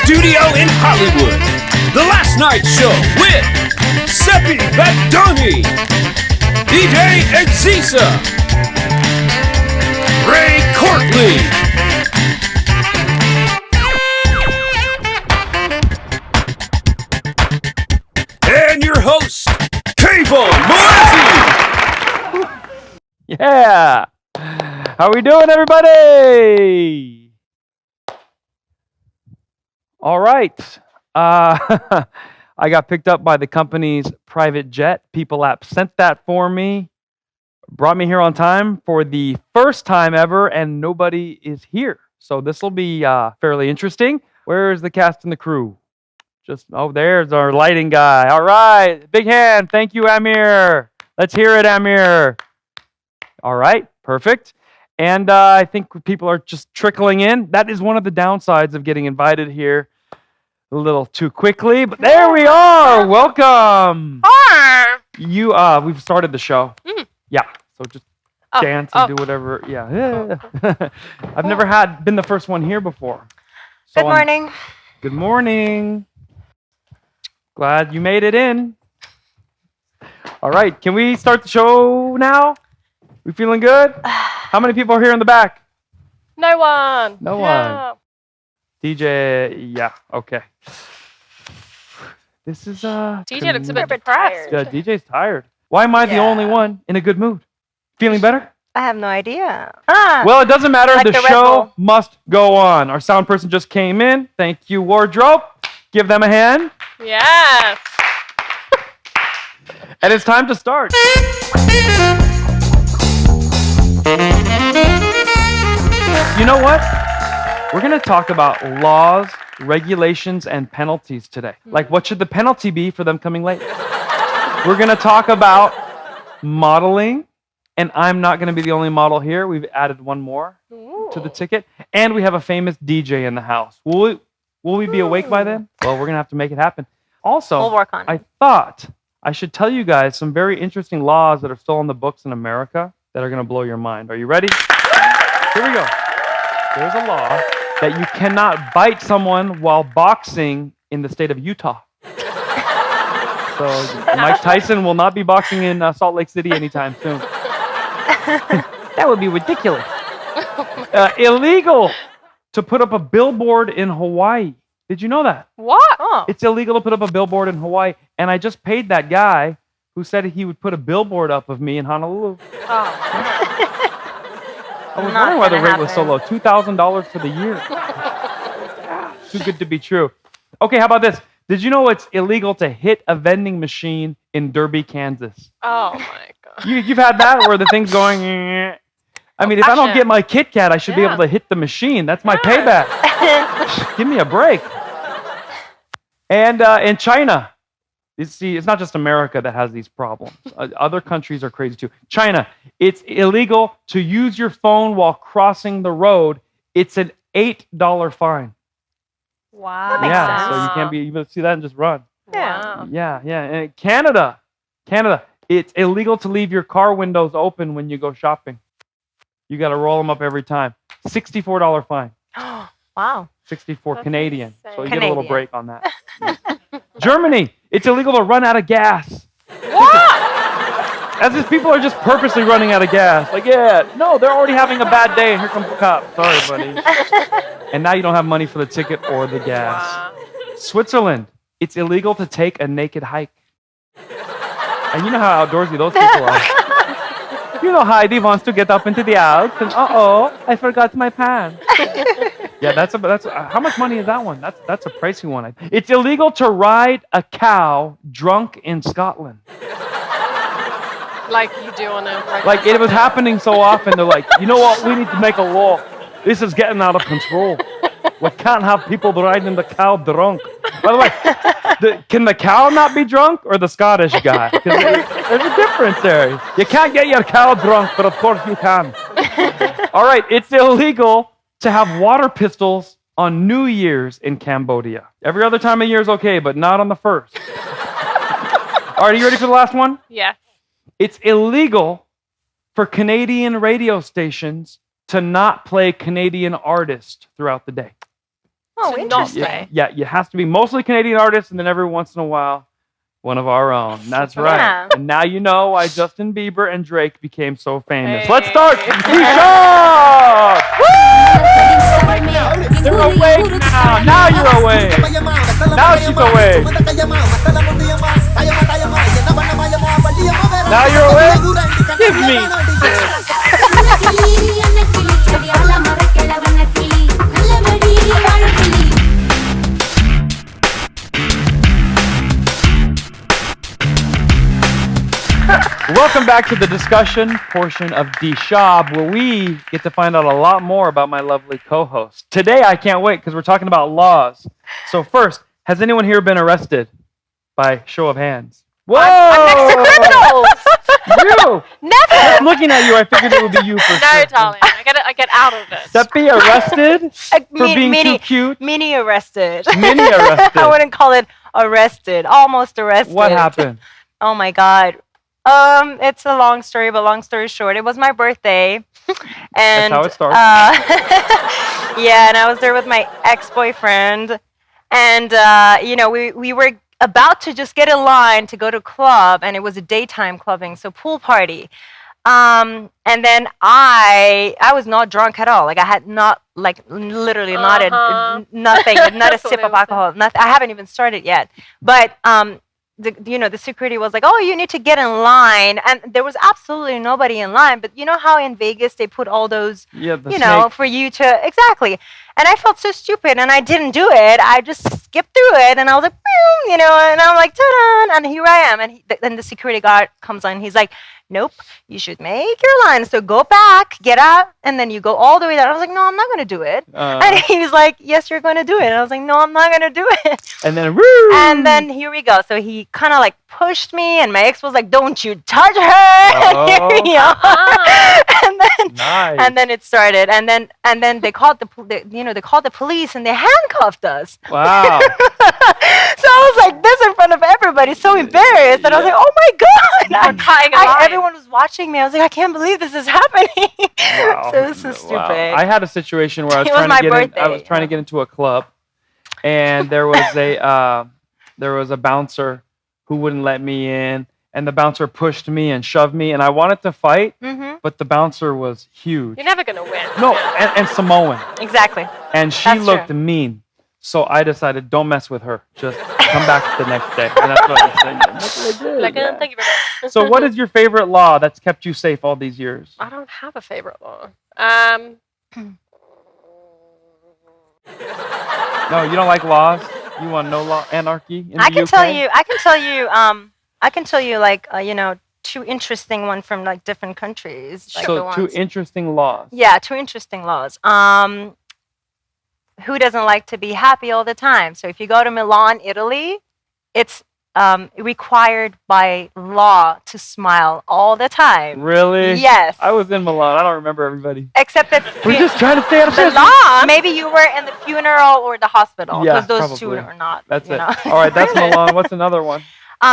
studio in Hollywood. The Last Night Show with Seppi Vadoni, DJ and Kisa, Ray Courtley, and your host, Kvon. Yeah! How we doing, everybody? All right. I got picked up by the company's private jet. People app sent that for me. Brought me here on time for the first time ever, and nobody is here. So this will be fairly interesting. Where's the cast and the crew? There's our lighting guy. All right. Big hand. Thank you, Amir. Let's hear it, Amir. All right. Perfect. And I think people are just trickling in. That is one of the downsides of getting invited here a little too quickly. But there we are. Welcome. Hi. We've started the show. Yeah. So just dance and do whatever. Yeah. I've never been the first one here before. So Good morning. Good morning. Glad you made it in. All right. Can we start the show now? We feeling good? How many people are here in the back? No one. No one. DJ, yeah, okay. This is DJ looks a bit depressed. Yeah, DJ's tired. Why am I the only one in a good mood? Feeling better? I have no idea. Well, it doesn't matter. Like the the Red show Bull. must go on. Our sound person just came in. Thank you, wardrobe. Give them a hand. Yes. And it's time to start. You know what? We're going to talk about laws, regulations, and penalties today. Like, what should the penalty be for them coming late? We're going to talk about modeling, and I'm not going to be the only model here. We've added one more to the ticket, and we have a famous DJ in the house. Will we be awake by then? Well, we're going to have to make it happen. Also, We'll work on it. I thought I should tell you guys some very interesting laws that are still on the books in America that are going to blow your mind. Are you ready? Here we go. There's a law that you cannot bite someone while boxing in the state of Utah. So Mike Tyson will not be boxing in Salt Lake City anytime soon. That would be ridiculous. Illegal to put up a billboard in Hawaii. Did you know that? What? Oh. It's illegal to put up a billboard in Hawaii, and I just paid that guy who said he would put a billboard up of me in Honolulu. I was wondering why the rate was so low. $2,000 for the year. Too good to be true. Okay, how about this? Did you know it's illegal to hit a vending machine in Derby, Kansas? Oh my god. You've had that where the thing's going... I mean, if I don't get my Kit Kat, I should be able to hit the machine. That's my payback. Give me a break. And in China, you see, it's not just America that has these problems. Other countries are crazy too. China, it's illegal to use your phone while crossing the road. It's an $8 fine. Wow. Yeah, so you can't be able to see that and just run. Wow. Yeah. And Canada, it's illegal to leave your car windows open when you go shopping. You got to roll them up every time. $64 fine. Wow. 64 That's Canadian. insane. So you get a little Canadian. break on that. Germany, it's illegal to run out of gas. What? As if people are just purposely running out of gas. Like, no, they're already having a bad day. Here comes the cop. Sorry, buddy. And now you don't have money for the ticket or the gas. Wow. Switzerland, it's illegal to take a naked hike. And you know how outdoorsy those people are. You know, Heidi wants to get up into the Alps, and I forgot my pants. Yeah, that's how much money is that one? That's a pricey one. It's illegal to ride a cow drunk in Scotland. Like you do on a Like it was happening so often. They're like, you know what? We need to make a law. This is getting out of control. We can't have people riding the cow drunk. By the way, can the cow not be drunk or the Scottish guy? 'Cause there's a difference there. You can't get your cow drunk, but of course you can. All right, it's illegal to have water pistols on New Year's in Cambodia. Every other time of year is okay, but not on the first. All right, are you ready for the last one? Yes. It's illegal for Canadian radio stations to not play Canadian artists throughout the day. Oh, to not interesting. play. Yeah, you have to be mostly Canadian artists, and then every once in a while, one of our own. That's right. Yeah. And now you know why Justin Bieber and Drake became so famous. Hey. Let's start. Keisha! You're awake now. Now you're awake. Now she's awake. Now you're awake. Give me. Welcome back to the discussion portion of Deejay, where we get to find out a lot more about my lovely co-host. Today, I can't wait because we're talking about laws. So first, has anyone here been arrested? By show of hands. Whoa! I'm next to criminals. You! Never. Just looking at you, I figured it would be you for No, sure. darling. I get out of it. Seppi arrested for being too cute. Mini arrested. Mini arrested. I wouldn't call it arrested. Almost arrested. What happened? Oh my God. It's a long story, but long story short, it was my birthday, and how it starts. Yeah, and I was there with my ex-boyfriend, and we were about to just get in line to go to a club, and it was a daytime clubbing, so pool party. And then I was not drunk at all. Like I had not, like literally nothing, not a sip of alcohol. Nothing. I haven't even started yet, but the security was like, oh, you need to get in line, and there was absolutely nobody in line. But you know how in Vegas they put all those, for you to exactly. And I felt so stupid, and I didn't do it. I just skipped through it, and I was like, and I'm like, ta-da, and here I am. And then the security guard comes on. He's like, nope, you should make your line. So go back, get out, and then you go all the way down. I was like, no, I'm not going to do it. And he was like, yes, you're going to do it. And I was like, no, I'm not going to do it. And then, woo! And then here we go. So he kind of like pushed me, and my ex was like, don't you touch her. And here we are. And then it started. And then they called they called the police, and they handcuffed us. Wow. So I was like this in front of everybody, so embarrassed. And I was like, oh my God. Everyone was watching me. I was like, I can't believe this is happening. Wow. So this is stupid. Wow. I had a situation where I was trying to get into a club, and there was a bouncer who wouldn't let me in, and the bouncer pushed me and shoved me, and I wanted to fight, but the bouncer was huge. You're never gonna win. No, and Samoan. Exactly. And she looked mean. So I decided, don't mess with her. Just come back the next day. And that's what I said. That's what I did. Like, thank you very much. So what is your favorite law that's kept you safe all these years? I don't have a favorite law. No, you don't like laws? You want no law anarchy in the UK? I can tell you like two interesting ones from like different countries. Like so two interesting laws. Yeah, two interesting laws. Who doesn't like to be happy all the time? So if you go to Milan, Italy, it's required by law to smile all the time. Really? Yes. I was in Milan. I don't remember everybody. Except that we're just trying to stay out of Milan. Maybe you were in the funeral or the hospital, because those probably. two are not. That's it. All right, that's Milan. What's another one?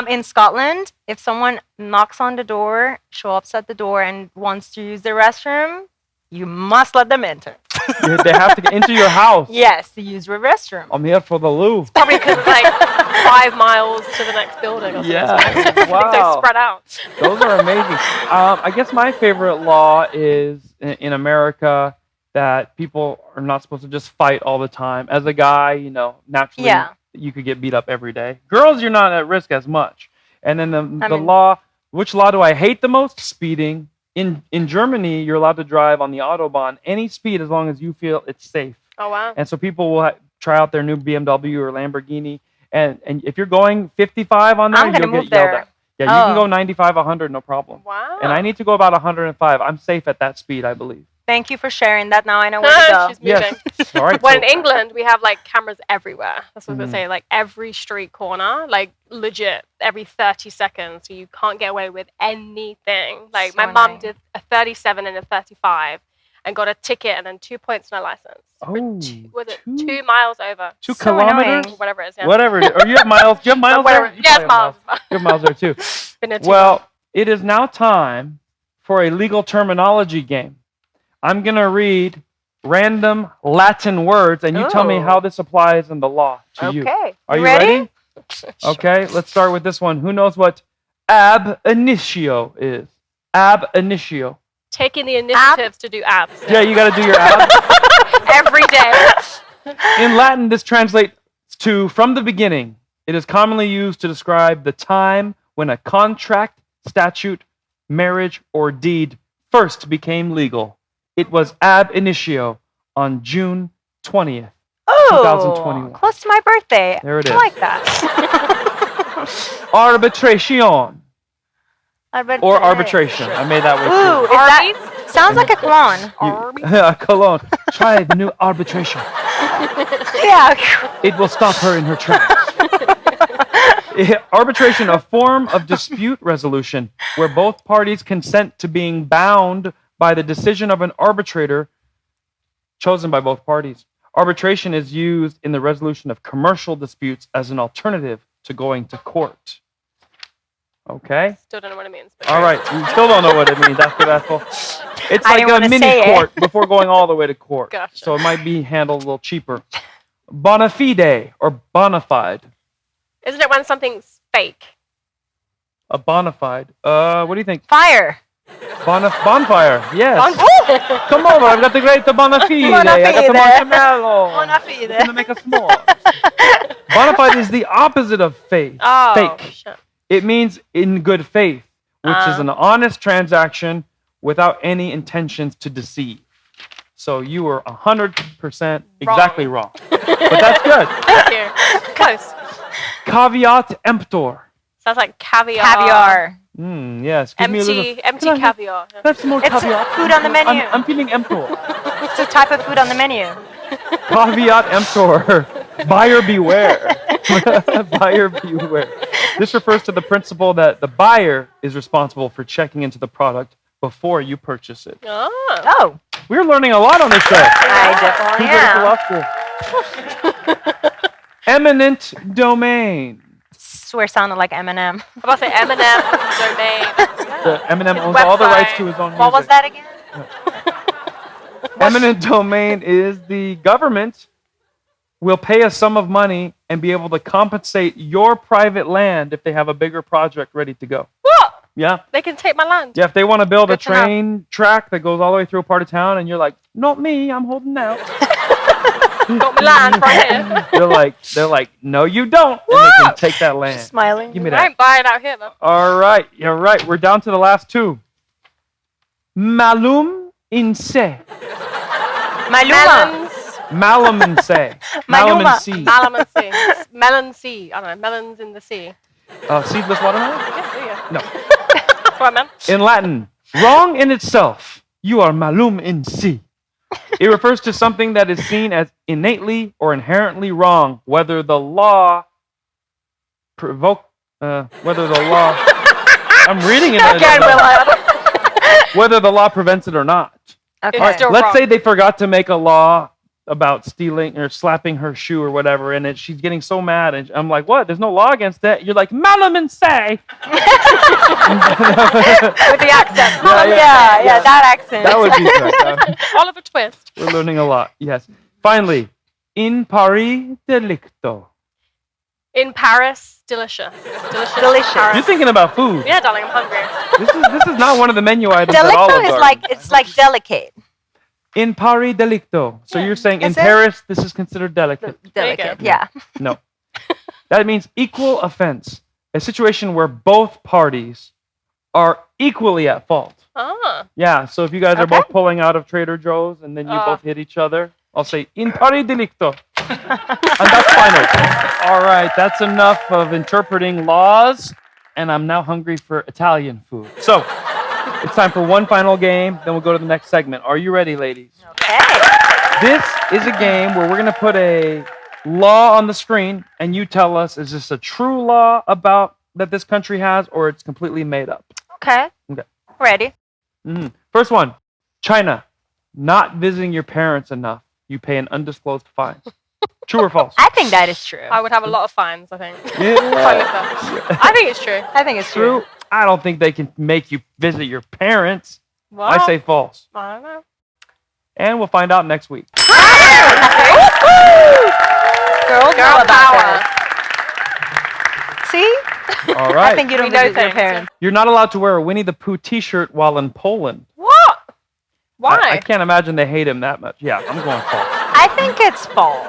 In Scotland, if someone knocks on the door, shows up at the door, and wants to use the restroom, you must let them enter. They have to get into your house. Yes, to use your restroom. I'm here for the loo. Probably because it's like 5 miles to the next building or something. Yeah. Wow. They're spread out. Those are amazing. I guess my favorite law is in America that people are not supposed to just fight all the time. As a guy, naturally you could get beat up every day. Girls, you're not at risk as much. And then the law, which law do I hate the most? Speeding. In Germany, you're allowed to drive on the Autobahn any speed as long as you feel it's safe. Oh, wow. And so people will try out their new BMW or Lamborghini, and if you're going 55 on there, you'll get yelled at. Yeah, you can go 95, 100, no problem. Wow. And I need to go about 105. I'm safe at that speed, I believe. Thank you for sharing that. Now I know where to go. She's moving. Yes. All right. Well, in England, we have like cameras everywhere. That's what I was gonna say. Like every street corner, like legit, every 30 seconds. So you can't get away with anything. Like my mum did a 37 and a 35 and got a ticket and then 2 points on her license. Oh, was it 2 miles over? 2 kilometers? Annoying. Whatever it is. Yeah. Whatever. Or you have miles? Do you have miles there? Yes, miles. You have miles there too. Well, it is now time for a legal terminology game. I'm going to read random Latin words, and you tell me how this applies in the law to you. Okay. Are you ready? ready? Okay, let's start with this one. Who knows what ab initio is? Ab initio. Taking the initiatives to do abs. Yeah, you got to do your ab. Every day. In Latin, this translates to from the beginning. It is commonly used to describe the time when a contract, statute, marriage, or deed first became legal. It was ab initio on June 20th, 2021. Close to my birthday. There it is. I like that. Arbitration. Or arbitration. I made that one Ooh, too. is that sounds like a Kvon. Cologne. Try the new arbitration. Yeah. It will stop her in her tracks. Arbitration, a form of dispute resolution where both parties consent to being bound by the decision of an arbitrator chosen by both parties. Arbitration is used in the resolution of commercial disputes as an alternative to going to court. Okay? Still don't know what it means. But All right. You still don't know what it means after that. It's I like didn't a wanna mini say it. court before going all the way to court. Gotcha. So it might be handled a little cheaper. Bona fide or bona fide. Isn't it when something's fake? A bona fide. What do you think? Fire. Bonfire. Yes. Ooh. Come over. I've got the great bona fide. Bona I got the fide. marshmallow. Bona I'm fide. gonna make a s'more. Bona fide is the opposite of fake. Oh, Fake. shit. It means in good faith, which is an honest transaction without any intentions to deceive. So you were 100% exactly wrong. But that's good. Thank you. Close. Caveat emptor. Sounds like caviar. Caviar. Yes. Give me a little. Empty Can I have- caviar. can I have some more It's caveat? food on the menu. I'm feeling emptor. It's a type of food on the menu. Caveat emptor. Buyer beware. Buyer beware. This refers to the principle that the buyer is responsible for checking into the product before you purchase it. Oh. Oh, We're learning a lot on this show. I definitely Who's ready for am. law school? Eminent domain. Swear sounded like Eminem. I'm about to say Eminem domain. Eminem owns His all the rights website. to his own music. What was that again? Eminent domain is the government will pay a sum of money and be able to compensate your private land if they have a bigger project ready to go. What? Yeah. They can take my land. Yeah, if they want to build a Good to know. train track that goes all the way through a part of town and you're like, not me, I'm holding out. Got my land right here. They're like, no, you don't. And they can take that land. Smiling. Give me I that. ain't buying out here, man. All right, you're right. We're down to the last two. Malum in se. Maluma. Malum in se. Malum in Maluma. sea. Melon sea. Melon sea. I don't know. Melons in the sea. Seedless watermelon? Yeah, there you go. No. That's what I meant. In Latin, wrong in itself. You are malum in se. It refers to something that is seen as innately or inherently wrong, whether the law I'm reading it. Whether the law prevents it or not. Okay. It's still Let's wrong. say they forgot to make a law about stealing or slapping her shoe or whatever, and she's getting so mad, and I'm like, what? There's no law against that. You're like, malum in se. With the accent. Yeah, that accent. That would be good. Oliver Twist. We're learning a lot. Yes. Finally, in pari delicto. In Paris, delicious. Delicious. Paris. You're thinking about food. Yeah, darling, I'm hungry. This is not one of the menu items at all. Delicto is like delicate. In pari delicto. So Yeah. you're saying in Is it? Paris, this is considered delicate. There you Delicate. go. Yeah. No. That means equal offense. A situation where both parties are equally at fault. Ah. Yeah, so if you guys are Okay. both pulling out of Trader Joe's and then you both hit each other, I'll say in pari delicto. And that's final. All right, that's enough of interpreting laws, and I'm now hungry for Italian food. So, it's time for one final game, then we'll go to the next segment. Are you ready, ladies? Okay. This is a game where we're going to put a law on the screen, and you tell us, is this a true law about that this country has, or it's completely made up? Okay. Okay. Ready. First one, China. Not visiting your parents enough. You pay an undisclosed fine. True or false? I think that is true. I would have a lot of fines, I think. Yeah. I think it's true. I think it's true. True. I don't think they can make you visit your parents. Well, I say false. I don't know. And we'll find out next week. Girls know about this. See? All right. I think you don't We know visit your things. parents. You're not allowed to wear a Winnie the Pooh t-shirt while in Poland. What? Why? I can't imagine they hate him that much. Yeah, I'm going false. I think it's false.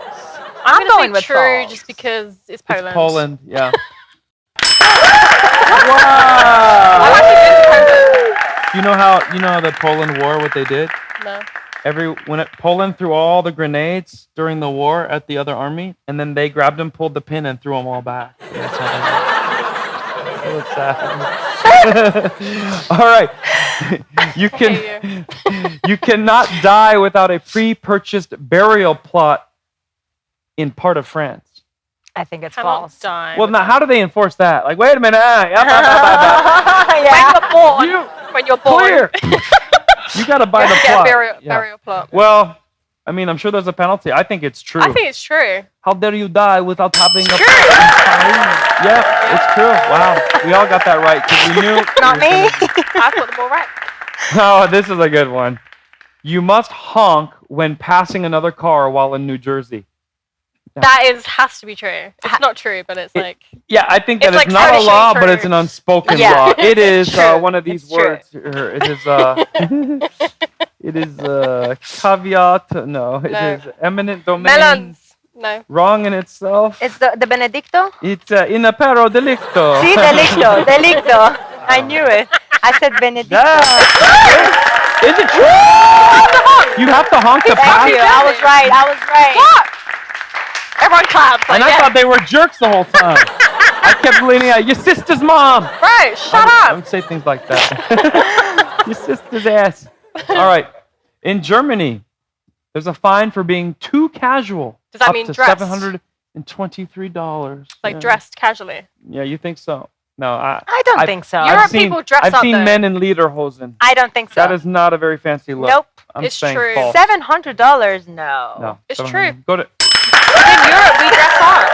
I'm going going with with true false. just because it's Poland. It's Poland, yeah. I've Wow. actually been to Poland. You know the Poland War, what they did? No. Poland threw all the grenades during the war at the other army, and then they grabbed them, pulled the pin, and threw them all back. And that's how they did it. It was sad. All right. You cannot die without a pre-purchased burial plot in part of France. I think it's Cannot false. die. Well, now how do they enforce that? Like, wait a minute. Yeah. When you're born. Clear. You got to buy the Get a plot. burial Yeah. plot. Well, I mean, I'm sure there's a penalty. I think it's true. I think it's true. How dare you die without having a True. Yeah, it's true. Wow. We all got that right because we knew. Not me. I've got them all right. Oh, this is a good one. You must honk when passing another car while in New Jersey. That has to be true. It's not true, but it's like Yeah, I think that It's it's, like not a traditionally law, true. but it's an unspoken Yeah. law. It is true. one of these It's true. words. It is it is caveat. No, it No. is eminent domain. melons. No. Wrong in itself. It's the Benedicto? It's in apero delicto. See, delicto, delicto. I knew it. I said Benedicto. Yeah. Is it true? You have to honk to Thank pass. you. I was right. What? Everyone claps. And like, I yes. thought they were jerks the whole time. I kept leaning out. Your sister's mom. Bro, shut I up. would say things like that. Your sister's ass. All right. In Germany, there's a fine for being too casual. Does that up mean to dressed? $723. Like Yeah. dressed casually. Yeah, you think so? No, I don't think so. Europe I've seen, people dress I've up, seen though. men in lederhosen. I don't think so. That is not a very fancy look. Nope. I'm It's saying true. false. $700? No. No, It's 700. true. Go to In Europe, we dress up.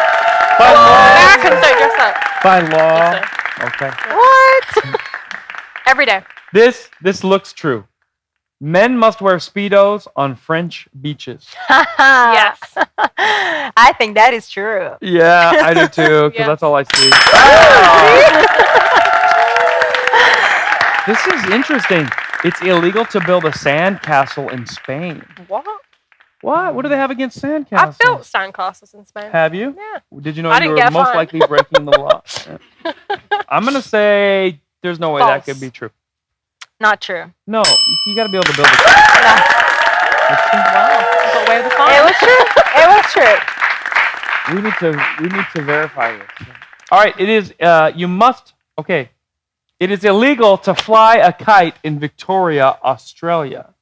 by law. Americans don't dress up. By law. Think Okay. What? Every day. This looks true. Men must wear Speedos on French beaches. Yes. I think that is true. Yeah, I do too, because Yeah. that's all I see. This is interesting. It's illegal to build a sand castle in Spain. What? What? What do they have against sand I've castles? built sandcastles in Spain. Have you? Yeah. Did you know I you didn't were get a most fine. likely breaking the law? Yeah. I'm going to say there's no way that False. could be true. Not true. No, you got to be able to build a Wow. I got away with the fine. It was true. It was true. We need to verify this. All right, it is it is illegal to fly a kite in Victoria, Australia.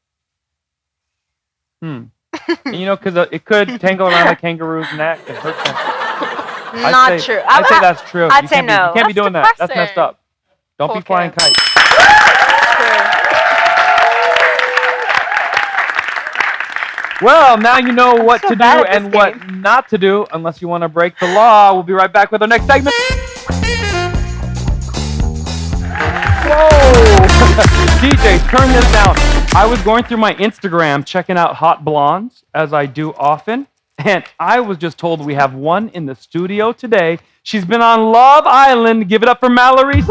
And because it could tangle around a kangaroo's neck and hurt them. Not true. I'd say that's true. I'd You say can't no. You can't be That's doing that. That's depressing. messed up. Don't Poor be flying kid. kites. Well, now you know what so to do bad at and this what not to do unless you want to break the law. We'll be right back with our next segment. Whoa! DJ, turn this down. I was going through my Instagram checking out hot blondes, as I do often, and I was just told we have one in the studio today. She's been on Love Island. Give it up for Mallory.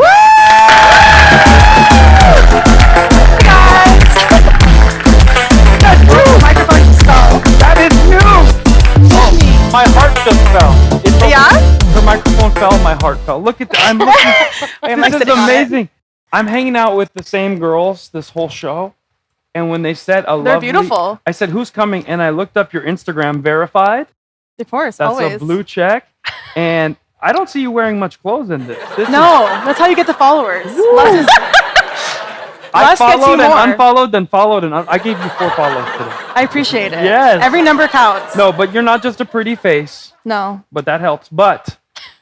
That's new. Microphone fell. That is new. Oh, my heart just fell. Her microphone fell. My heart fell. Look at that. I'm looking. This is amazing. I'm hanging out with the same girls this whole show, and when they said a They're lovely, beautiful. I said, "Who's coming?" And I looked up your Instagram verified. Of course, That's always. a blue check, and I don't see you wearing much clothes in this. No, that's how you get the followers. Less is, I less gets you followed and more. unfollowed, then followed, and I gave you 4 follows today. I appreciate it. Yes. Every number counts. No, but you're not just a pretty face, No. but that helps. But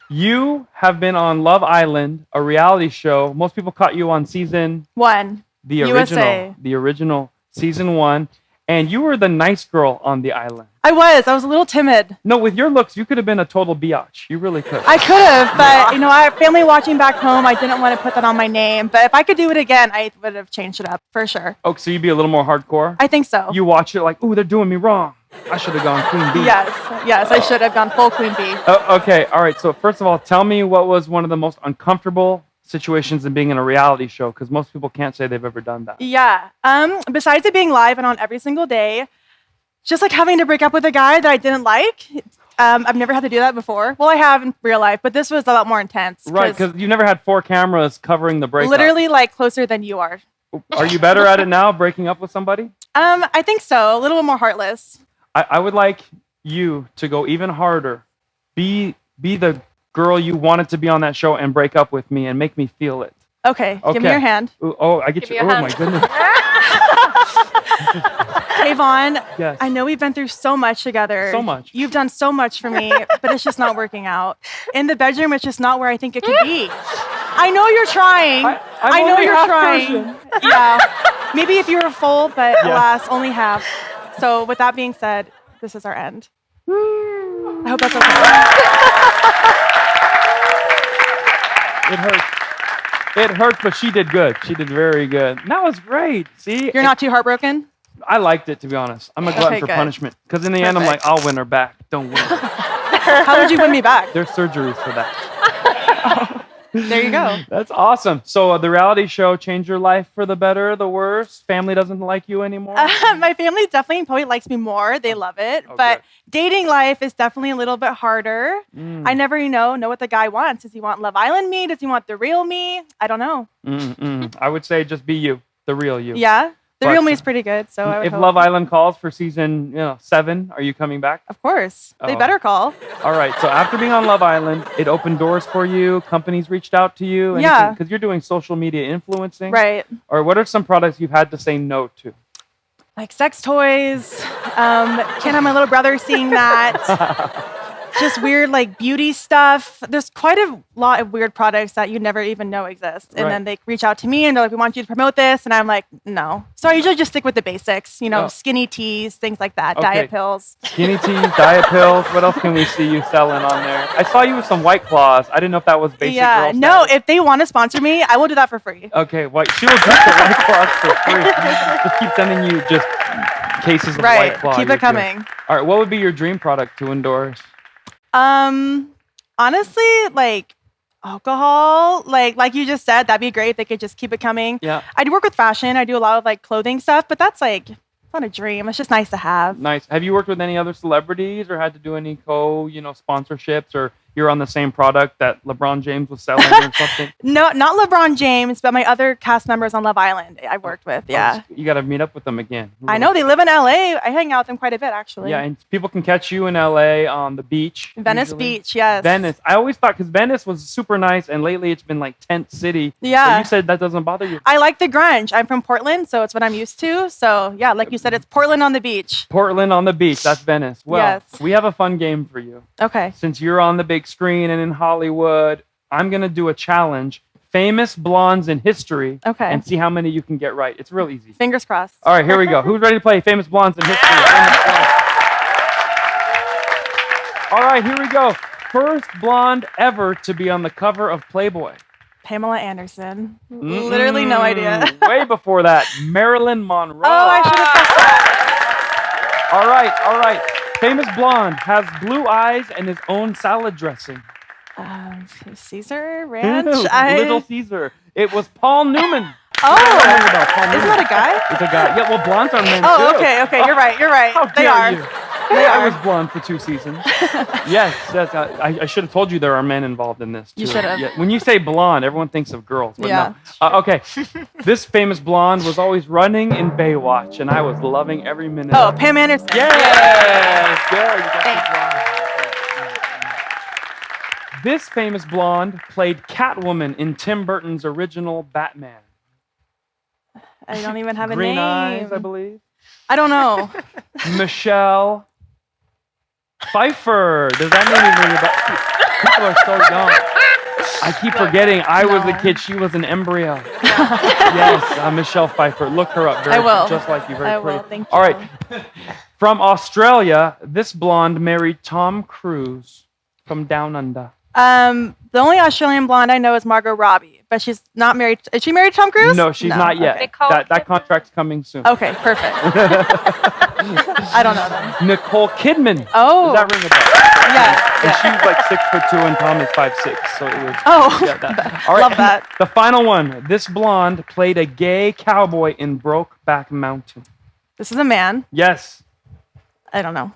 you have been on Love Island, a reality show. Most people caught you on season One. the USA. original season 1, And you were the nice girl on the island. I was a little timid. No, with your looks, you could have been a total biatch. You really could. I could have, but I have family watching back home. I didn't want to put that on my name. But if I could do it again, I would have changed it up for sure. Oh, so you'd be a little more hardcore? I think so. You watch it like, ooh, they're doing me wrong. I should have gone Queen Bee. Yes, I should have gone full Queen Bee. Okay, all right. So first of all, tell me what was one of the most uncomfortable situations in being in a reality show, because most people can't say they've ever done that. Yeah. Besides it being live and on every single day, just like having to break up with a guy that I didn't like. I've never had to do that before. Well, I have in real life, but this was a lot more intense. Right, because you never had 4 cameras covering the breakup. Literally, like closer than you are. Are you better at it now, breaking up with somebody? I think so. A little bit more heartless. I would like you to go even harder. Be the girl you wanted to be on that show and break up with me and make me feel it. Okay. Give me your hand. Ooh, oh, I get Give you. me Oh your my hand. goodness. Kvon, Yes. I know we've been through so much together. So much. You've done so much for me, but it's just not working out. In the bedroom, it's just not where I think it could be. I know you're trying. I'm know only you're half trying. Persian. Yeah. Maybe if you were full, but Yeah. alas, only half. So with that being said, this is our end. I hope that's okay. It hurts. It hurt, but she did good. She did very good. That was great. See? You're not too heartbroken? I liked it, to be honest. I'm a glutton Okay, for good. punishment. Because in the end, I'm like, Perfect. I'll win her back. Don't win her. How would you win me back? There's surgeries for that. There you go. That's awesome. So the reality show changed your life for the better, the worse? Family doesn't like you anymore? My family definitely probably likes me more. They love it. Oh, but good. dating life is definitely a little bit harder. I never, know what the guy wants. Does he want Love Island me? Does he want the real me? I don't know. I would say just be you, the real you. Yeah. The But real me is pretty good. So I would If hope. Love Island calls for season 7, are you coming back? Of course. They Oh. better call. All right. So after being on Love Island, it opened doors for you. Companies reached out to you. Yeah. Because you're doing social media influencing. Right. Or what are some products you've had to say no to? Like sex toys. Can't have my little brother seeing that. Just weird like beauty stuff. There's quite a lot of weird products that you never even know exist. And Right. then they reach out to me and they're like, we want you to promote this. And I'm like, no. So I usually just stick with the basics, Oh. skinny teas, things like that, Okay. diet pills. Skinny teas, diet pills. What else can we see you selling on there? I saw you with some White Claws. I didn't know if that was basic Yeah. girl No, status. if they want to sponsor me, I will do that for free. Okay, she will drink the White Claws for free. Just keep sending you just cases of Right. White Claw. Keep You're it coming. good. All right, what would be your dream product to endorse? Honestly, like alcohol, like you just said, that'd be great if they could just keep it coming. Yeah. I'd work with fashion. I do a lot of like clothing stuff, but that's like, it's not a dream. It's just nice to have. Nice. Have you worked with any other celebrities or had to do any sponsorships, or you're on the same product that LeBron James was selling or something? No, not LeBron James, but my other cast members on Love Island I worked with. Yeah. You got to meet up with them again. I know they live in LA. I hang out with them quite a bit actually. Yeah, and people can catch you in LA on the beach. Venice usually. Beach, yes. Venice. I always thought, because Venice was super nice, and lately it's been like tent city. Yeah. But you said that doesn't bother you. I like the grunge. I'm from Portland, so it's what I'm used to. So yeah, like you said, it's Portland on the beach. Portland on the beach. That's Venice. Well, Yes. we have a fun game for you. Okay. Since you're on the big screen and in Hollywood, I'm going to do a challenge. Famous blondes in history. Okay. And see how many you can get right. It's real easy. Fingers crossed. All right, here we go. Who's ready to play Famous Blondes in History? Famous blondes. All right, here we go. First blonde ever to be on the cover of Playboy. Pamela Anderson. Literally no idea. Way before that, Marilyn Monroe. Oh, I should have guessed that. All right. Famous blonde has blue eyes and his own salad dressing. Caesar Ranch. Little Caesar. It was Paul Newman. Oh, Paul isn't Newman. that a guy? It's a guy. Yeah, well, blondes are men Oh, too. okay. You're right. How They dare are. you? They I are. was blonde for 2 seasons. yes. I should have told you there are men involved in this too. You should have. Yeah, when you say blonde, everyone thinks of girls. But Yeah. no. Okay. This famous blonde was always running in Baywatch, and I was loving every minute. Oh, of it. Pam Anderson. Yes. There, you got Thanks. the blonde. This famous blonde played Catwoman in Tim Burton's original Batman. I don't even have a Green name. eyes, I believe. I don't know. Michelle Pfeiffer. Does that name ring a bell? People are so young. I keep forgetting. I was a No. kid. She was an embryo. Yes, Michelle Pfeiffer. Look her up. Very, I will. Just like you. Very I pretty. will. Thank All you. right. From Australia, this blonde married Tom Cruise from Down Under. The only Australian blonde I know is Margot Robbie, but she's not married. Is she married to Tom Cruise? No, she's not yet. Okay. Nicole That Kidman? contract's coming soon. Okay, perfect. I don't know them. Nicole Kidman. Oh. Does that ring a bell? Yeah. And she's like 6'2" and Tom is 5'6", so it was. Oh, Yeah, that. All right. love that. The final one. This blonde played a gay cowboy in Brokeback Mountain. This is a man. Yes. I don't know.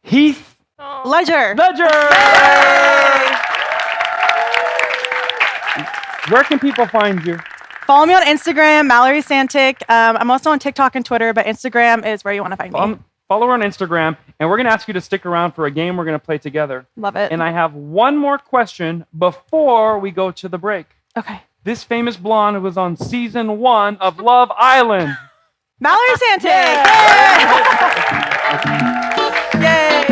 Heath Oh. Ledger. Ledger. Where can people find you? Follow me on Instagram, Mallory Santic. I'm also on TikTok and Twitter, but Instagram is where you want to find me. Follow her on Instagram, and we're going to ask you to stick around for a game we're going to play together. Love it. And I have one more question before we go to the break. Okay. This famous blonde was on season 1 of Love Island. Mallory Santic. Yay.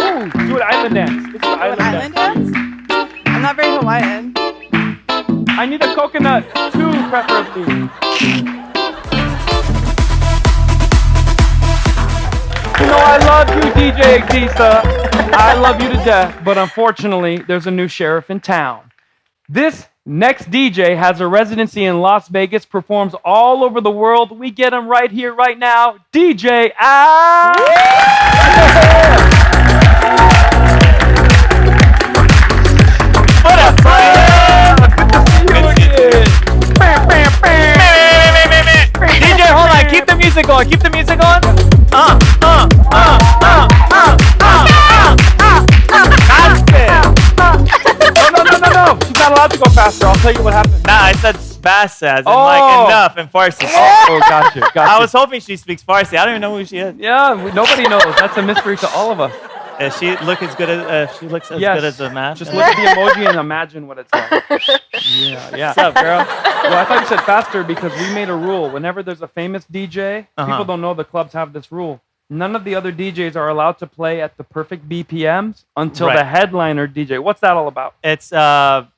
Ooh, do an island dance. This is an island Island dance. dance? I'm not very Hawaiian. I need a coconut, 2 preferably. You know I love you, DJ Kisa. I love you to death, but unfortunately, there's a new sheriff in town. This next DJ has a residency in Las Vegas, performs all over the world. We get him right here, right now. DJ Al. What up, Brian? Good to see you again. DJ, hold on. Keep the music going. Keep the music going. No. She's not allowed to go faster. I'll tell you what happened. Nah, I said bas as in Oh. like enough in Farsi. Oh, gotcha. I was hoping she speaks Farsi. I don't even know who she is. Yeah, nobody knows. That's a mystery to all of us. She look as good as she looks as Yes. good as a match. Just look at the emoji and imagine what it's like. Yeah. What's up, girl? Well, I thought you said faster because we made a rule. Whenever there's a famous DJ, people don't know the clubs have this rule. None of the other DJs are allowed to play at the perfect BPMs until the headliner DJ. What's that all about? It's a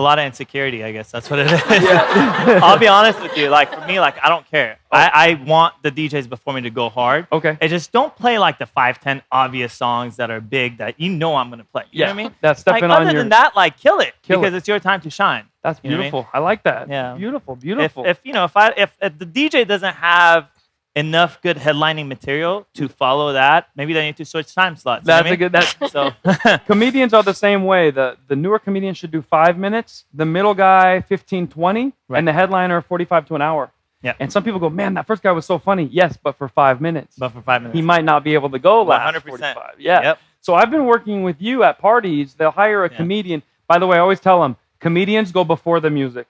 lot of insecurity, I guess. That's what it is. Yeah. I'll be honest with you. Like for me, like I don't care. I want the DJs before me to go hard. Okay. And just don't play like the 5-10 obvious songs that are big that you know I'm gonna play. You know what I mean? That's stepping like, on other your. than that, like kill it Kill because it. it's your time to shine. That's You know what I mean? beautiful. I like that. Yeah. Beautiful. If you know if the DJ doesn't have enough good headlining material to follow that, maybe they need to switch time slots. That's you know what I mean? So Comedians are the same way. The newer comedians should do 5 minutes, the middle guy 15, 20, and the headliner 45 to an hour. Yeah. And some people go, man, that first guy was so funny. Yes, but for 5 minutes. but for 5 minutes. He might not be able to go last 100%. 45. Yeah. Yep. So I've been working with you at parties. They'll hire a comedian. By the way, I always tell them, comedians go before the music.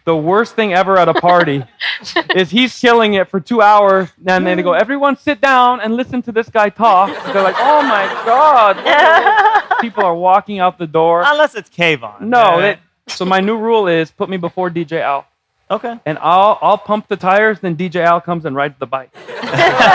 The worst thing ever at a party is he's killing it for 2 hours, and then they go, everyone sit down and listen to this guy talk. They're like, oh my God. People are walking out the door. Unless it's Kvon. No. So my new rule is put me before DJ Al. Okay. And I'll pump the tires, then DJ Al comes and rides the bike.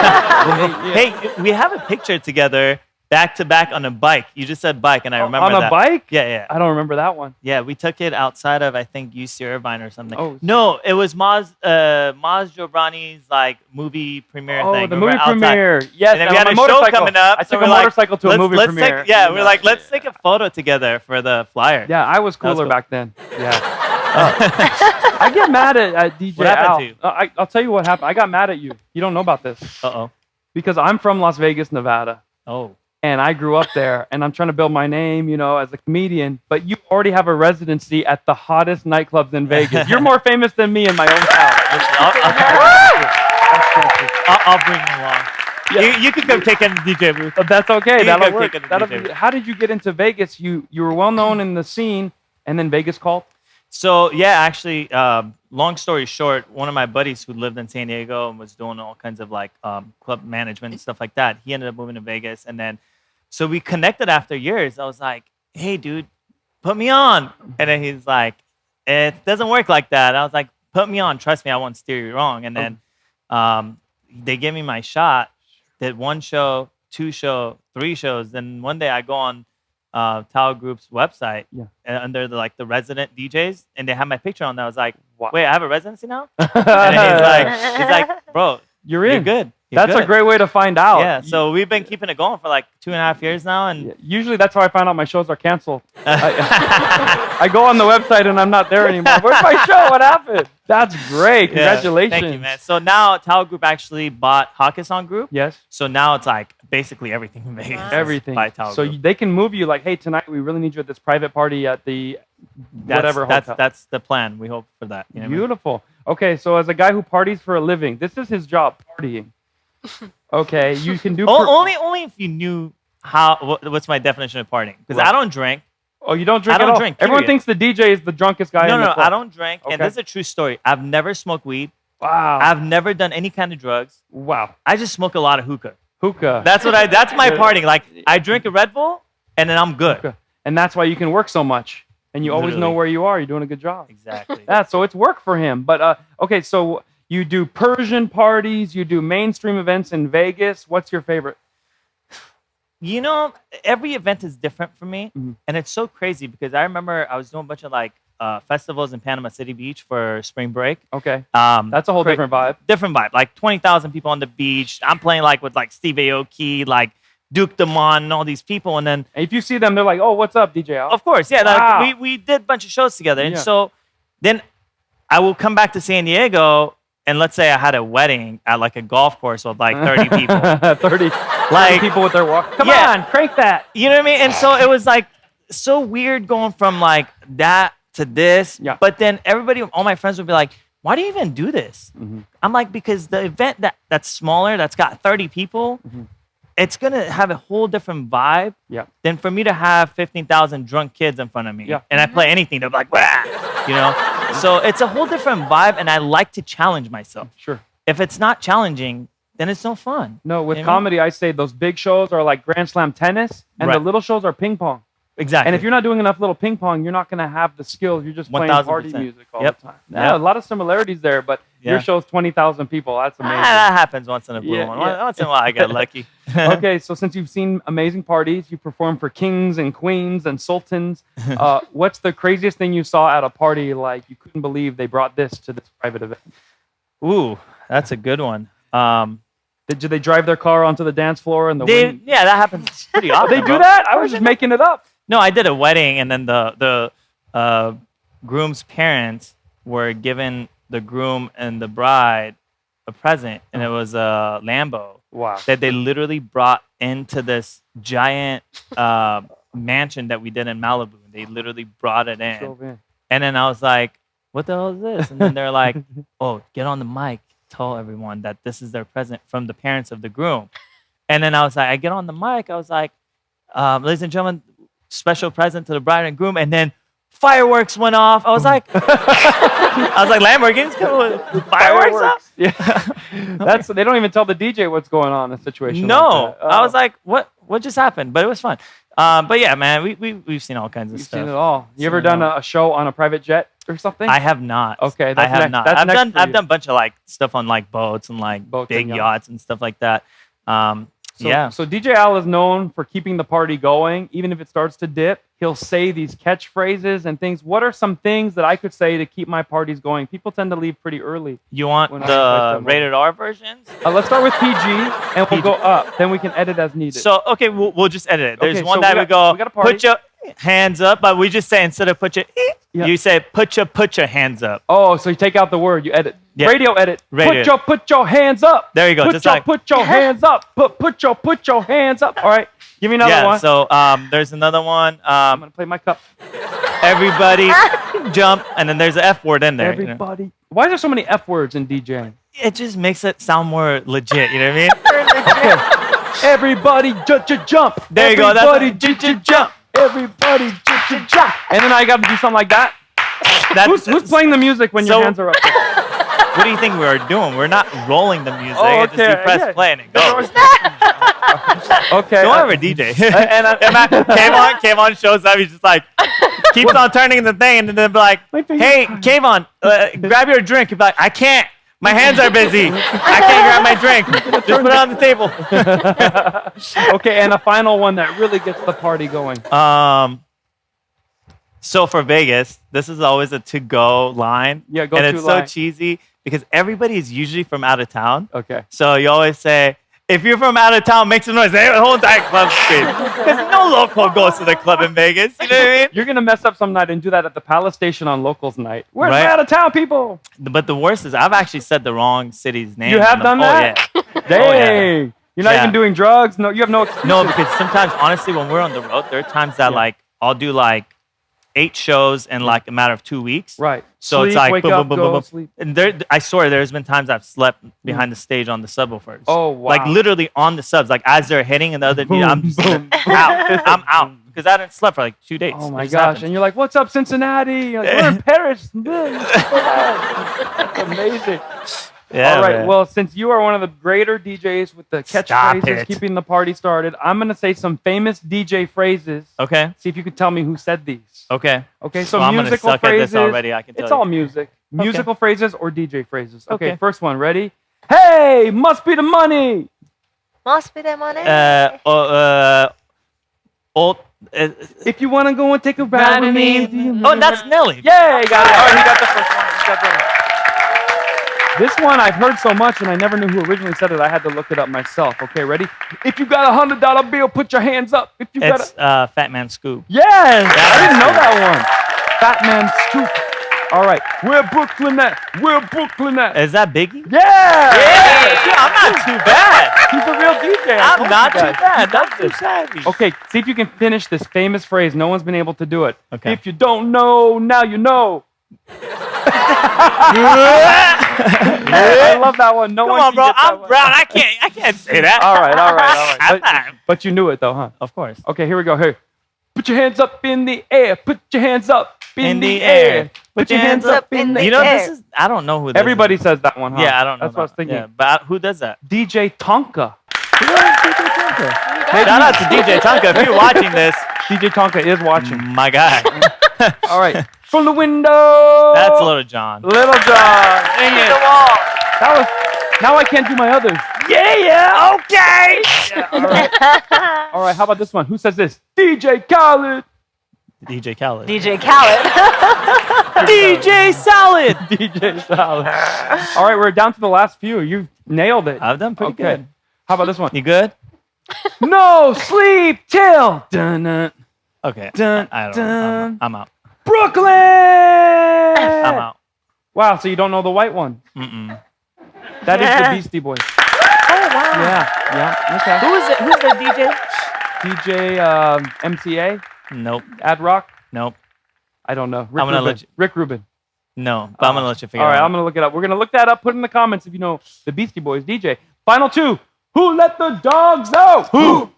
Hey, we have a picture together back to back on a bike. You just said bike, and I remember On that. a bike? Yeah. I don't remember that one. Yeah, we took it outside of, I think, UC Irvine or something. Oh. No, it was Maz Jobrani's like movie premiere Oh, thing. the We were movie outside. premiere. Yes, And then we on had my a show motorcycle. coming up. I so took we're a like, motorcycle to a movie let's premiere. we're like, let's take a photo together for the flyer. Yeah, I was That was cooler cool. back then. Yeah. I get mad at DJ What happened Al. to you? I'll tell you what happened. I got mad at you. You don't know about this. Uh-oh. Because I'm from Las Vegas, Nevada. Oh. And I grew up there. And I'm trying to build my name, as a comedian. But you already have a residency at the hottest nightclubs in Vegas. You're more famous than me in my own town. I'll bring you along. Yeah. You can come kick in the DJ booth. But that's okay. You That'll can work. kick in the DJ. How did you get into Vegas? You were well known in the scene. And then Vegas called? So yeah, actually, long story short, one of my buddies who lived in San Diego and was doing all kinds of like club management and stuff like that, he ended up moving to Vegas, and then so we connected after years. I was like, "Hey, dude, put me on," and then he's like, "It doesn't work like that." I was like, "Put me on. Trust me, I won't steer you wrong." And then they gave me my shot. Did 1 show, 2 show, 3 shows. Then one day I go on Tao Group's website under the resident DJs, and they have my picture on there. I was like, wait, I have a residency now? And he's like, bro, you're in. You're good. That's a great way to find out. Yeah, so we've been keeping it going for like 2.5 years now, and usually that's how I find out my shows are canceled. I go on the website and I'm not there anymore. Where's my show? What happened? That's great. Congratulations. Thank you, man. So now Tao Group actually bought Hakkasan Group. Yes. So now it's like basically everything in Vegas. Wow. Everything. By Tao so Group. they can move you like, hey, tonight we really need you at this private party at the whatever hotel. That's the plan. We hope for that. You know Beautiful. Okay, so as a guy who parties for a living, this is his job, partying. Okay, you can do only if you knew what's my definition of partying, because I don't drink. Oh, you don't drink I don't at all? drink, Everyone period. thinks the DJ is the drunkest guy in the club. I don't drink, and this is a true story. I've never smoked weed. Wow. I've never done any kind of drugs. Wow. I just smoke a lot of hookah. Hookah. That's my partying. Like, I drink a Red Bull and then I'm good. Hookah. And that's why you can work so much, and you always know Literally. where you are. You're doing a good job. Exactly. So it's work for him. But okay, so you do Persian parties, you do mainstream events in Vegas. What's your favorite? You know, every event is different for me, and it's so crazy because I remember I was doing a bunch of like festivals in Panama City Beach for spring break. Okay, that's a whole different vibe. Different vibe, like 20,000 people on the beach. I'm playing like with like Steve Aoki, like Duke Demon, and all these people, and then if you see them, they're like, "Oh, what's up, DJ Al?" Of course, yeah. Wow. Like, we did a bunch of shows together, and so then I will come back to San Diego. And let's say I had a wedding at like a golf course with like 30 people. 30 people with their walk. Come on, crank that. You know what I mean? And so it was like so weird going from like that to this. Yeah. But then everybody, all my friends would be like, why do you even do this? I'm like, because the event that's smaller, that's got 30 people, it's going to have a whole different vibe than for me to have 15,000 drunk kids in front of me. Yeah. And I play anything, they're like, "Wah!" You know? So it's a whole different vibe, and I like to challenge myself. Sure. If it's not challenging, then it's no fun. No, with You know what I mean? comedy, I say those big shows are like Grand Slam tennis, and the Right. little shows are ping pong. Exactly. And if you're not doing enough little ping pong, you're not going to have the skills. You're just playing party 1000%. music all Yep. the time. Yeah, a lot of similarities there, but your Yeah. show's 20,000 people. That's amazing. That happens once in a blue Yeah, one. yeah. Once in a while, I get lucky. Okay, so since you've seen amazing parties, you perform for kings and queens and sultans. What's the craziest thing you saw at a party? Like you couldn't believe they brought this to this private event. Ooh, that's a good one. Did they drive their car onto the dance floor and the wind? Yeah, that happens pretty often. They do bro. that? I was just making it up. No, I did a wedding, and then the groom's parents were giving the groom and the bride a present, and it was a Lambo. Wow. That they literally brought into this giant mansion that we did in Malibu. They literally brought it in. And then I was like, what the hell is this? And then they're like, oh, get on the mic. Tell everyone that this is their present from the parents of the groom. And then I was like, I get on the mic. I was like, ladies and gentlemen, special present to the bride and groom. And then fireworks went off. I was like, Lamborghinis coming with fireworks off? Yeah. They don't even tell the DJ what's going on in a situation No. like that. I was like, what just happened? But it was fun. But yeah, man, we've seen all kinds of You've stuff. seen it all. You ever done a show on a private jet or something? I have not. Okay, I have not. That's I've next for done you. a bunch of like stuff on like boats and like Boats big and yachts. yachts and stuff like that. So DJ Al is known for keeping the party going. Even if it starts to dip, he'll say these catchphrases and things. What are some things that I could say to keep my parties going? People tend to leave pretty early. You want when I the invite them rated R versions? Let's start with PG, and we'll go up. Then we can edit as needed. So, okay, we'll just edit it. There's Okay, one so that we we go, got a party. put your hands up, but we just say instead of put your, you say put your hands up. Oh, so you take out the word, you edit. Yeah. Radio edit. Radio. Put your hands up. There you go. Put your hands up. Put your hands up. All right. Give me another one. So there's another one. I'm gonna play my cup. Everybody jump, and then there's an F word in there. you know? Everybody. Why are there so many F words in DJing? It just makes it sound more legit. You know what I mean? Everybody jump. There you go. Everybody jump. Everybody jump. And then I got to do something like that. Who's playing the music when your hands are up? What do you think we are doing? We're not rolling the music. Oh, It's just you press play and it goes. Okay. Don't ever DJ. And Kvon shows up. He's just like, keeps on turning the thing, and then they'll be like, hey, Kvon, grab your drink. He'll be like, I can't. My hands are busy. I can't grab my drink. Just put it on the table. Okay, and a final one that really gets the party going. So for Vegas, this is always a to-go line. Yeah, And go-to it's line. so cheesy because everybody is usually from out of town. Okay. So you always say, if you're from out of town, make some noise. The whole entire club screams. Because no local goes to the club in Vegas. You know what I mean? You're gonna mess up some night and do that at the Palace Station on Locals Night. Where's Right. my out of town people? But the worst is I've actually said the wrong city's name. You have on done that? Oh, yeah. Dang. You're not Yeah. even doing drugs. No, you have no excuse. No, because sometimes, honestly, when we're on the road, there are times that, like, I'll do, like, 8 shows in, like, a matter of 2 weeks. Right. So Sleep, it's like, wake boom, up, boom, boom, go, boom, boom. sleep. And there, I swear, there's been times I've slept behind the stage on the subwoofers. Oh, wow. Like, literally on the subs. Like, as they're hitting and the other DJ, I'm just boom, out. I'm out. Because I hadn't slept for, like, 2 days. Oh It my just gosh. happens. And you're like, what's up, Cincinnati? You're like, we're in Paris. That's amazing. Yeah, All right. man. Well, since you are one of the greater DJs with the Stop catchphrases it. keeping the party started, I'm going to say some famous DJ phrases. Okay. See if you can tell me who said these. Okay. Okay, so Well, I'm gonna musical suck at phrases. this already, I can tell It's you. all music. Musical phrases or DJ phrases. Okay, Okay. first one. Ready? Hey, must be the money. Must be the money. Old. If you want to go and take a ride with me. Oh, that's Nelly. Yeah, he got it. All right, he got the first one. He got that one. This one I've heard so much, and I never knew who originally said it. I had to look it up myself. Okay, ready? If you got $100 bill, put your hands up. If you got It's Fat Man Scoop. yes, I didn't know Scoop. that one. Fat Man Scoop. All right, where Brooklyn at? Where Brooklyn at? Is that Biggie? Yeah. Yeah, I'm not too bad. He's a real DJ. I I'm told not you too guys. bad. That's too savvy. Okay, see if you can finish this famous phrase. No one's been able to do it. Okay. If you don't know, now you know. I love that one. No Come one on, can bro. get that I'm one. brown. I can't say that. All right. I'm But, not. but you knew it though, huh? Of course. Okay, here we go. Here. Put your hands up in the air. Put your hands up in the air. Put your hands up in the You know, air. this is. I don't know who this Everybody is. says that one, huh? Yeah, I don't know. That's what I was that. thinking. Yeah, but who does that? DJ Tonka. Shout out to DJ Tonka if you're watching this. DJ Tonka is watching. My guy. All right. From the window. That's Little John. Little John. Dang it. That was. Now I can't do my others. Yeah. Okay. All right. All right. How about this one? Who says this? DJ Khaled. DJ Khaled. DJ Khaled. DJ Salad. DJ Salad. All right, we're down to the last few. You nailed it. I've done pretty good. How about this one? You good? No sleep till dun, Okay. dun, I don't dun. know. I'm out. Brooklyn. I'm out. Wow, so you don't know the white one? Mm-mm. That is the Beastie Boys. Oh wow. Yeah. Okay. Who is it? Who's the DJ? DJ MTA, Nope. Ad Rock. Nope. I don't know. I'm gonna let you- Rick Rubin. No. But I'm gonna let you figure All it right, out. I'm gonna look it up. We're gonna look that up. Put in the comments if you know the Beastie Boys DJ. Final two. Who let the dogs out? Who?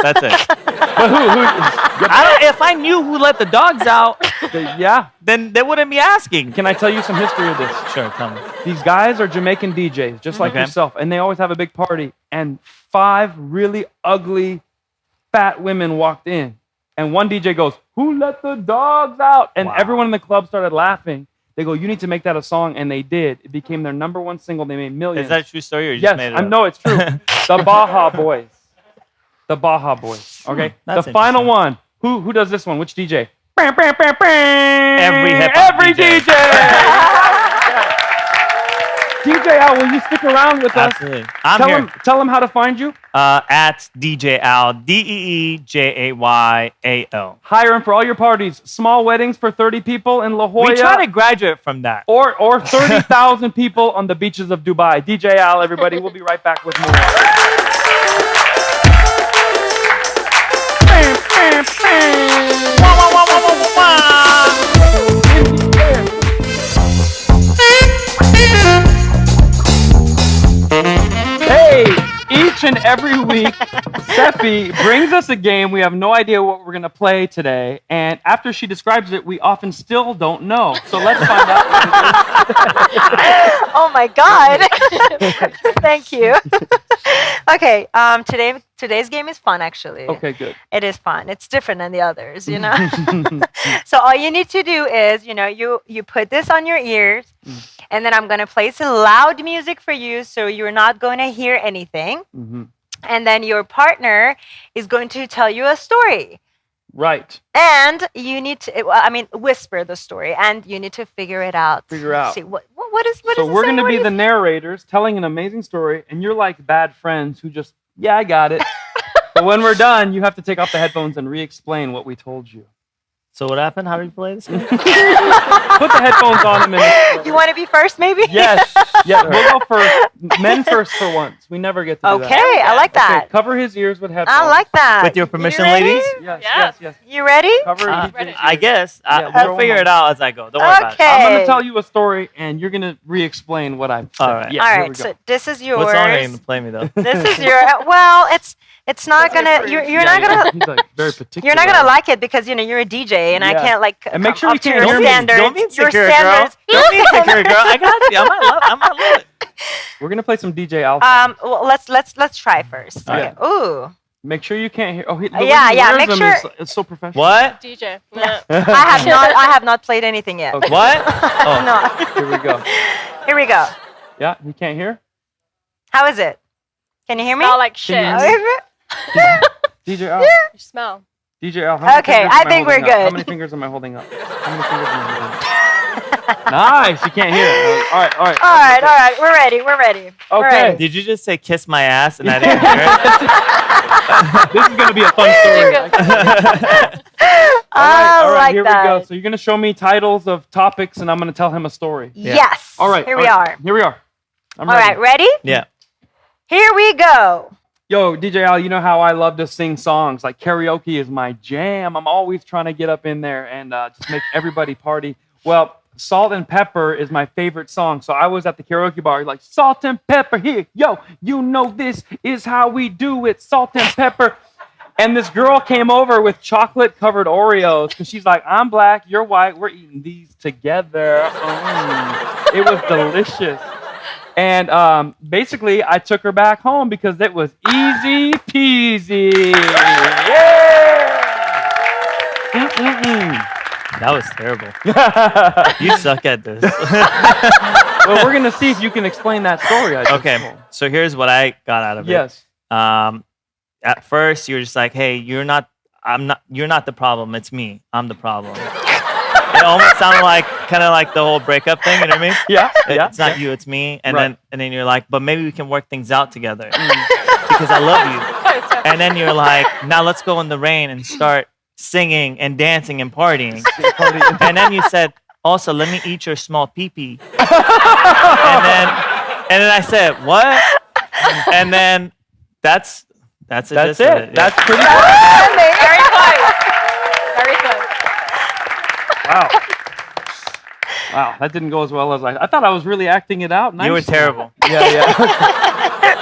That's it. But who? If I knew who let the dogs out, Yeah. then they wouldn't be asking. Can I tell you some history of this? Sure, tell me. These guys are Jamaican DJs, just like Okay. yourself, and they always have a big party. And 5 really ugly, fat women walked in, and one DJ goes, "Who let the dogs out?" And Wow. everyone in the club started laughing. They go, "You need to make that a song," and they did. It became their #1 single. They made millions. Is that a true story or you Yes, just made it I up? know it's true. The Baja Boys. The Baja Boys. Okay. That's the final interesting. one. Who does this one? Which DJ? Every hip-hop Every DJ. DJ. DJ Al, will you stick around with us? Absolutely. I'm here. Tell them how to find you. At DJ Al, DeeJayal. Hire him for all your parties. Small weddings for 30 people in La Jolla. We try to graduate from that. or 30,000 people on the beaches of Dubai. DJ Al, everybody. We'll be right back with more. Hey, each and every week, Seppi brings us a game. We have no idea what we're going to play today. And after she describes it, we often still don't know. So let's find out what it Oh my God. Thank you. Okay. Today's game is fun, actually. is. Okay, good. It is fun. It's different than the others, you know. So all you need to do is, you put this on your ears, and then I'm going to play some loud music for you so you're not going to hear anything. Mm-hmm. And then your partner is going to tell you a story. Right. And you need to, whisper the story, and you need to figure it out. Figure out. See, what is So it we're saying? going to What be is- the narrators telling an amazing story, and you're like bad friends who just, yeah, I got it. But when we're done, you have to take off the headphones and re-explain what we told you. So what happened? How did you play this game? Put the headphones on a minute. You want to be first, maybe? Yes. Yeah, we'll go first. Men first for once. We never get to do Okay, that. I like that. Okay, cover his ears with headphones. I like that. With your permission, You ready? ladies? Yes, Yes. yes. You ready? Cover each ready. of his I ears. guess. Yeah, We'll we're figure on. it out as I go. Don't worry about it. Okay. I'm going to tell you a story, and you're going to re-explain what I've said. All right. Yeah, All here right, we go. so this is yours. What song are you going to play me, though? This is your. Well, it's not That's your gonna. first. You're not gonna. He's like very particular. You're not gonna like it because you're a DJ, and I Yeah. can't like And make come sure you up to can't your hear me. standards. Don't be your insecure, girl. standards. Don't be insecure, girl. I got you. I might love it. We're going to play some DJ Alpha. Well, let's try first. All Okay. Ooh. Make sure you can't hear. Oh, the Yeah, way he yeah, wears make them sure- is- it's so professional. What? DJ. I have not played anything yet. Okay. What? Oh. No. Here we go. Here we go. Yeah, you can't hear? How is it? Can you hear me? Smell like shit. Can DJ Al. You smell. DJ Al. How many Okay, fingers I am think we're holding up? How good. many fingers am I holding up? How many fingers am I holding up? Nice. You can't hear it. All right. All right. We're ready. We're ready. We're Okay. ready. Did you just say kiss my ass and I didn't hear it? This is going to be a fun story. All right, like here that. we go. So you're going to show me titles of topics, and I'm going to tell him a story. Yes. All right. Here all we right, are. Here we are. I'm All ready. right. Ready? Yeah. Here we go. Yo, DJ Al, you know how I love to sing songs. Like karaoke is my jam. I'm always trying to get up in there and just make everybody party. Well, Salt and Pepper is my favorite song. So I was at the karaoke bar, like, salt and pepper here. Yo, you know this is how we do it. Salt and pepper. And this girl came over with chocolate-covered Oreos because she's like, I'm black, you're white, we're eating these together. It was delicious. And basically, I took her back home because it was easy peasy. Yeah! That was terrible. You suck at this. Well, we're gonna see if you can explain that story. I just Okay, told. so here's what I got out of it. Yes. At first, you're just like, "Hey, you're not the problem. It's me. I'm the problem." It almost sounded like kind of like the whole breakup thing. You know what I mean? Yeah. It's not you, it's me. And Right. then you're like, "But maybe we can work things out together because I love you." And then you're like, "Now let's go in the rain and start singing and dancing and partying." And then you said, "Also, let me eat your small pee-pee." and then I said, "What?" And then that's it. That's Just of it. yeah. That's pretty good. Very close. Very close. Wow. Wow, that didn't go as well as I thought. I was really acting it out. You were nicely. terrible. Yeah.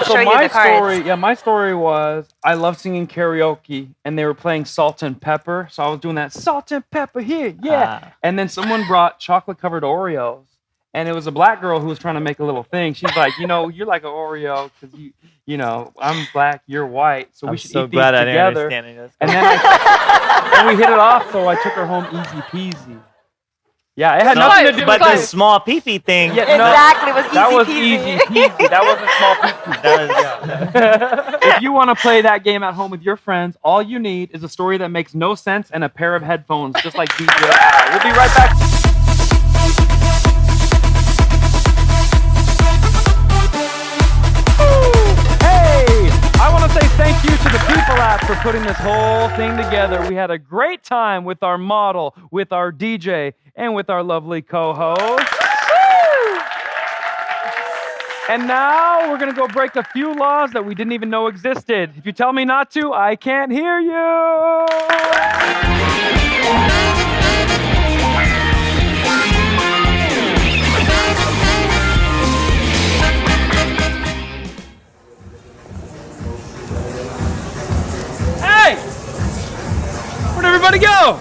Show So you my the cards. story, my story was I love singing karaoke, and they were playing Salt and Pepper, so I was doing that salt and pepper here, yeah. Ah. And then someone brought chocolate-covered Oreos, and it was a black girl who was trying to make a little thing. She's like, you're like an Oreo because I'm black, you're white, so we I'm should so eat glad these I didn't together. understand any of this. And then and we hit it off, so I took her home easy peasy. Yeah, it had No, nothing to do but with the this. small pee-pee thing. Yeah, no, Exactly. It was easy that was peasy. easy peasy. That wasn't small peasy. That was, If you want to play that game at home with your friends, all you need is a story that makes no sense and a pair of headphones, just like DJ Al. We'll be right back. Hey, I want to say thank you to the People app for putting this whole thing together. We had a great time with our model, with our DJ, and with our lovely co-host. And now we're going to go break a few laws that we didn't even know existed. If you tell me not to, I can't hear you. Hey! Where'd everybody go?